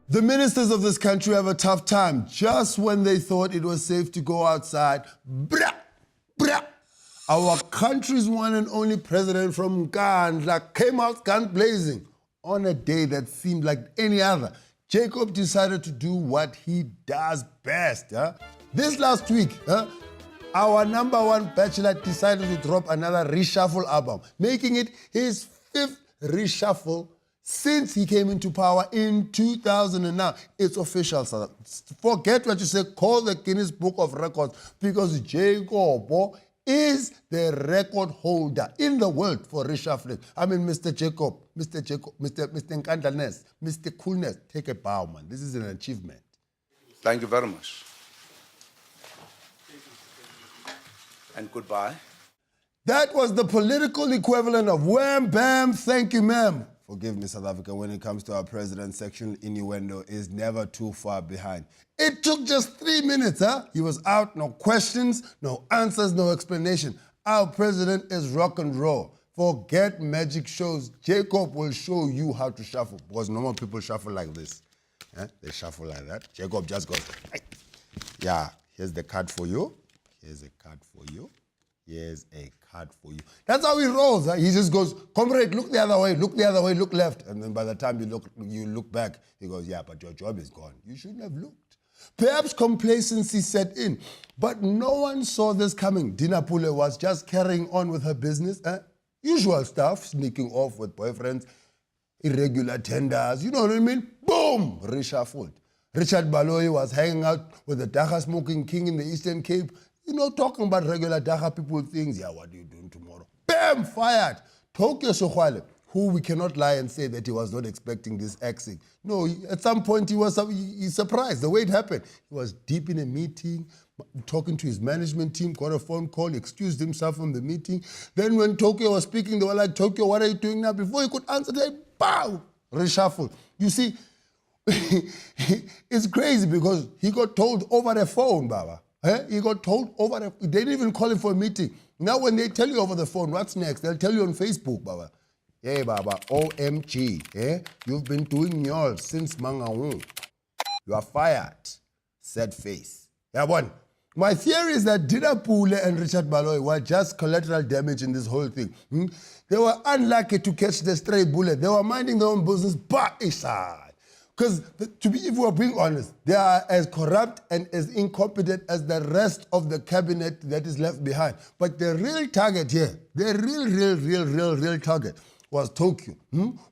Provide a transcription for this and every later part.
The ministers of this country have a tough time. Just when they thought it was safe to go outside, brah, brah. Our country's one and only president from Nkandla came out guns blazing on a day that seemed like any other. Jacob decided to do what he does best. This last week, our #1 bachelor decided to drop another Reshuffle album, making it his 5th Reshuffle since he came into power in 2000. And now it's official. So forget what you say, call the Guinness Book of Records, because Jacob is the record holder in the world for reshuffling. I mean, Mr. Jacob, Mr. Nkandlaness, Mr. Coolness, take a bow, man. This is an achievement. Thank you very much. And goodbye. That was the political equivalent of wham, bam, thank you, ma'am. Forgive me, South Africa, when it comes to our president, sexual innuendo is never too far behind. It took just 3 minutes, He was out, no questions, no answers, no explanation. Our president is rock and roll. Forget magic shows. Jacob will show you how to shuffle, because normal people shuffle like this. They shuffle like that. Jacob just goes, yeah, here's the card for you. Here's a card for you. Here's a card for you. That's how he rolls. He just goes, comrade, look the other way, look the other way, look left. And then by the time you look back, he goes, yeah, but your job is gone. You shouldn't have looked. Perhaps complacency set in, but no one saw this coming. Dinapule was just carrying on with her business. Usual stuff, sneaking off with boyfriends, irregular tenders, you know what I mean? Boom, reshuffled. Richard Baloyi was hanging out with the Dagga smoking king in the Eastern Cape, talking about regular Dagga people things. Yeah, what are you doing tomorrow? Bam, fired. Tokyo Sohwale, who we cannot lie and say that he was not expecting this axing. No, at some point he's surprised the way it happened. He was deep in a meeting, talking to his management team, got a phone call, he excused himself from the meeting. Then when Tokyo was speaking, they were like, Tokyo, what are you doing now? Before he could answer, they pow, reshuffle. You see, it's crazy because he got told over the phone, Baba. He got told over the phone. They didn't even call him for a meeting. Now when they tell you over the phone, what's next? They'll tell you on Facebook, Baba. Hey, Baba, OMG. You've been doing yours since Mangaung. You are fired. Sad face. Yeah, one. My theory is that Dinapule and Richard Baloyi were just collateral damage in this whole thing. They were unlucky to catch the stray bullet. They were minding their own business, but because if we're being honest, they are as corrupt and as incompetent as the rest of the cabinet that is left behind. But the real target here, the real target was Tokyo,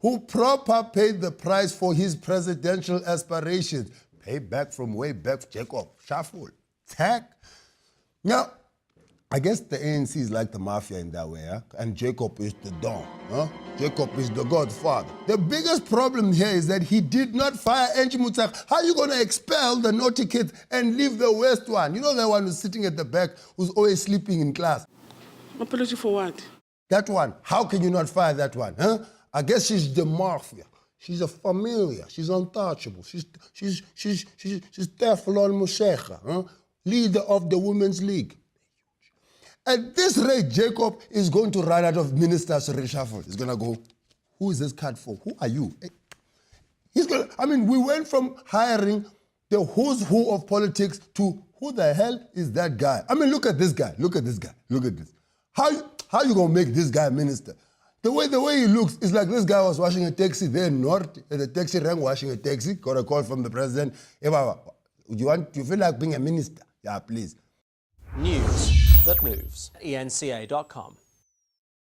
who proper paid the price for his presidential aspirations. Paid back from way back, Jacob, shuffle, tag. Now, I guess the ANC is like the mafia in that way, and Jacob is the Don. Jacob is the godfather. The biggest problem here is that he did not fire Angie Mutsak. How are you going to expel the naughty kids and leave the worst one? You know the one who's sitting at the back, who's always sleeping in class? Apology for what? That one. How can you not fire that one? I guess she's the mafia. She's a familiar. She's untouchable. She's Teflon Mushekha, leader of the Women's League. At this rate, Jacob is going to run out of ministers to reshuffle. He's going to go, who is this card for? Who are you? We went from hiring the who's who of politics to who the hell is that guy? Look at this guy. Look at this guy. Look at this. How you going to make this guy a minister? The way he looks, it's like this guy was washing a taxi there north, at the taxi rank washing a taxi, got a call from the president. Hey, Baba, you feel like being a minister? Yeah, please. News that moves. ENCA.com.